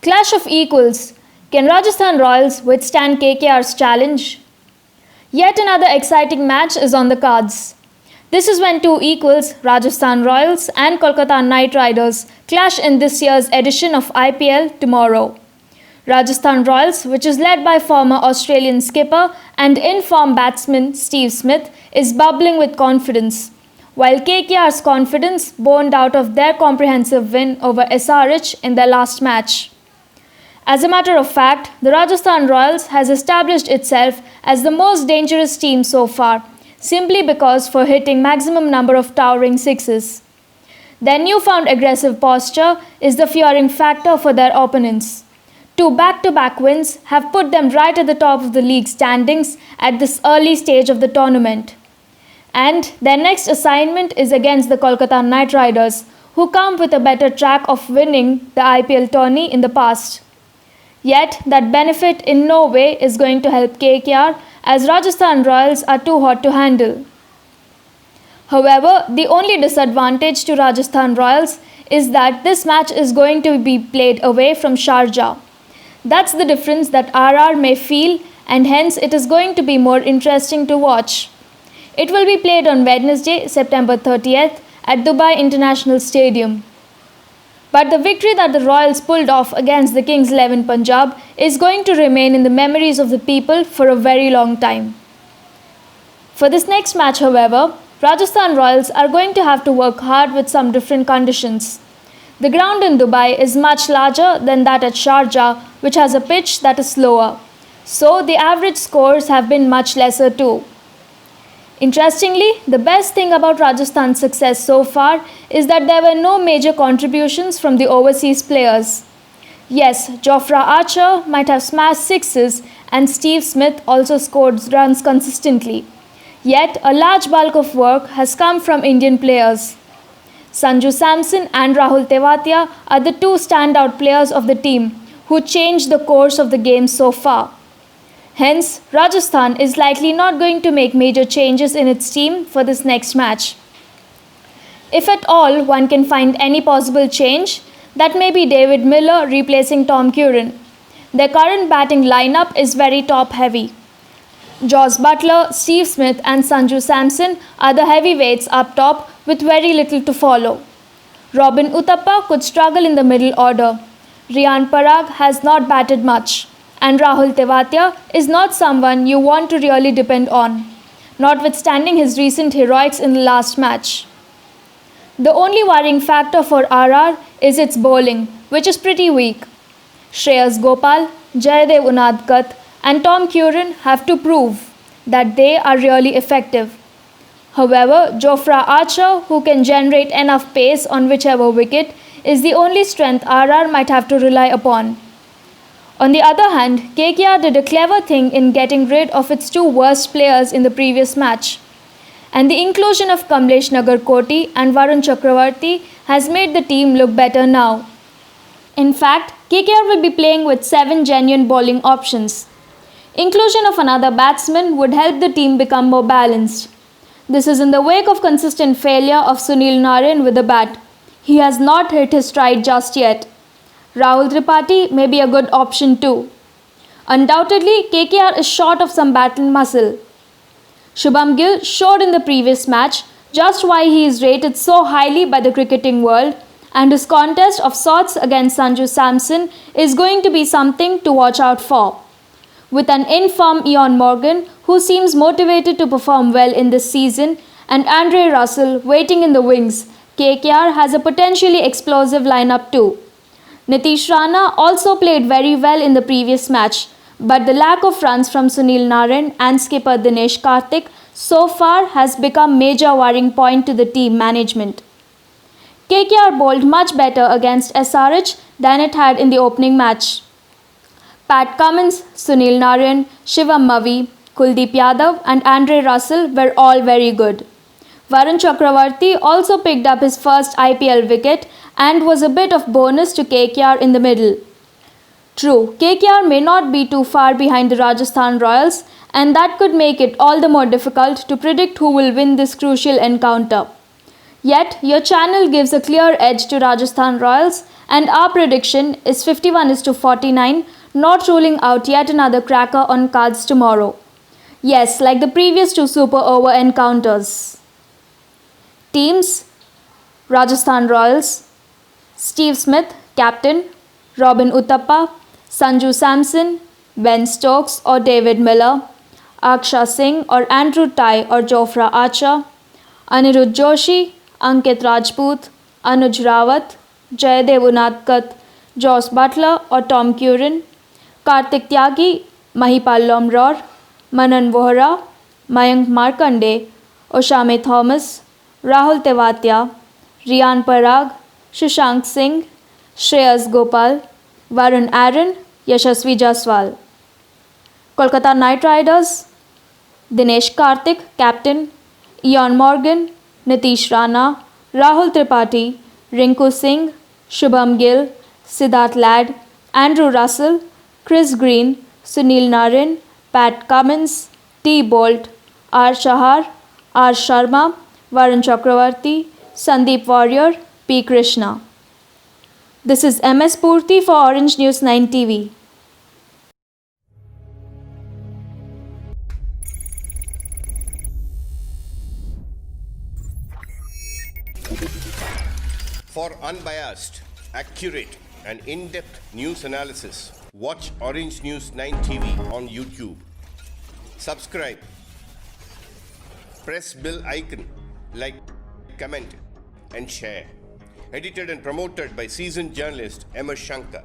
Clash of equals. Can Rajasthan Royals withstand KKR's challenge? Yet another exciting match is on the cards. This is when two equals, Rajasthan Royals and Kolkata Knight Riders, clash in this year's edition of IPL tomorrow. Rajasthan Royals, which is led by former Australian skipper and in-form batsman Steve Smith, is bubbling with confidence, while KKR's confidence born out of their comprehensive win over SRH in their last match. As a matter of fact, the Rajasthan Royals has established itself as the most dangerous team so far, simply because for hitting maximum number of towering sixes. Their newfound aggressive posture is the fearing factor for their opponents. Two back-to-back wins have put them right at the top of the league standings at this early stage of the tournament. And their next assignment is against the Kolkata Knight Riders, who come with a better track of winning the IPL tourney in the past. Yet, that benefit in no way is going to help KKR, as Rajasthan Royals are too hot to handle. However, the only disadvantage to Rajasthan Royals is that this match is going to be played away from Sharjah. That's the difference that RR may feel, and hence it is going to be more interesting to watch. It will be played on Wednesday, September 30th at Dubai International Stadium. But the victory that the Royals pulled off against the Kings 11 Punjab is going to remain in the memories of the people for a very long time. For this next match, however, Rajasthan Royals are going to have to work hard with some different conditions. The ground in Dubai is much larger than that at Sharjah, which has a pitch that is slower. So the average scores have been much lesser too. Interestingly, the best thing about Rajasthan's success so far is that there were no major contributions from the overseas players. Yes, Jofra Archer might have smashed sixes and Steve Smith also scored runs consistently. Yet, a large bulk of work has come from Indian players. Sanju Samson and Rahul Tewatia are the two standout players of the team who changed the course of the game so far. Hence, Rajasthan is likely not going to make major changes in its team for this next match. If at all one can find any possible change, that may be David Miller replacing Tom Curran. Their current batting lineup is very top-heavy. Jos Buttler, Steve Smith and Sanju Samson are the heavyweights up top with very little to follow. Robin Uthappa could struggle in the middle order. Riyan Parag has not batted much. And Rahul Tewatia is not someone you want to really depend on, notwithstanding his recent heroics in the last match. The only worrying factor for RR is its bowling, which is pretty weak. Shreyas Gopal, Jayadev Unadkat and Tom Curran have to prove that they are really effective. However, Jofra Archer, who can generate enough pace on whichever wicket, is the only strength RR might have to rely upon. On the other hand, KKR did a clever thing in getting rid of its two worst players in the previous match. And the inclusion of Kamlesh Nagarkoti and Varun Chakravarti has made the team look better now. In fact, KKR will be playing with 7 genuine bowling options. Inclusion of another batsman would help the team become more balanced. This is in the wake of consistent failure of Sunil Narine with the bat. He has not hit his stride just yet. Rahul Tripathi may be a good option too. Undoubtedly, KKR is short of some battle muscle. Shubham Gill showed in the previous match just why he is rated so highly by the cricketing world, and his contest of sorts against Sanju Samson is going to be something to watch out for. With an in-form Ian Morgan, who seems motivated to perform well in this season, and Andre Russell waiting in the wings, KKR has a potentially explosive lineup too. Nitish Rana also played very well in the previous match, but the lack of runs from Sunil Narine and skipper Dinesh Karthik so far has become major worrying point to the team management. KKR bowled much better against SRH than it had in the opening match. Pat Cummins, Sunil Narine, Shivam Mavi, Kuldeep Yadav and Andre Russell were all very good. Varun Chakravarti also picked up his first IPL wicket and was a bit of bonus to KKR in the middle. True, KKR may not be too far behind the Rajasthan Royals, and that could make it all the more difficult to predict who will win this crucial encounter. Yet, your channel gives a clear edge to Rajasthan Royals, And our prediction is 51-49, not ruling out yet another cracker on cards tomorrow. Yes, like the previous two super over encounters. Teams: Rajasthan Royals, Steve Smith, captain; Robin Uthappa, Sanju Samson, Ben Stokes or David Miller, Aksha Singh or Andrew Tye or Jofra Archer, Anirudh Joshi, Ankit Rajput, Anuj Rawat, Jayadev Unadkat, Joss Butler or Tom Curran, Kartik Tyagi, Mahipal Lomror, Manan Vohra, Mayank Markande, Oshame Thomas, Rahul Tewatia, Riyan Parag, Shashank Singh, Shreyas Gopal, Varun Aaron, Yashasvi Jaswal. Kolkata Knight Riders: Dinesh Karthik, captain; Ian Morgan, Nitish Rana, Rahul Tripathi, Rinku Singh, Shubham Gill, Siddharth Ladd, Andrew Russell, Chris Green, Sunil Narine, Pat Cummins, T. Bolt, R. Shahar, R. Sharma, Varun Chakravarti, Sandeep Warrior, P. Krishna. This is MS Purti for Orange News 9 TV. For unbiased, accurate, and in-depth news analysis, watch Orange News 9 TV on YouTube. Subscribe. Press bell icon, like, comment, and share. Edited and promoted by seasoned journalist M.S. Shankar.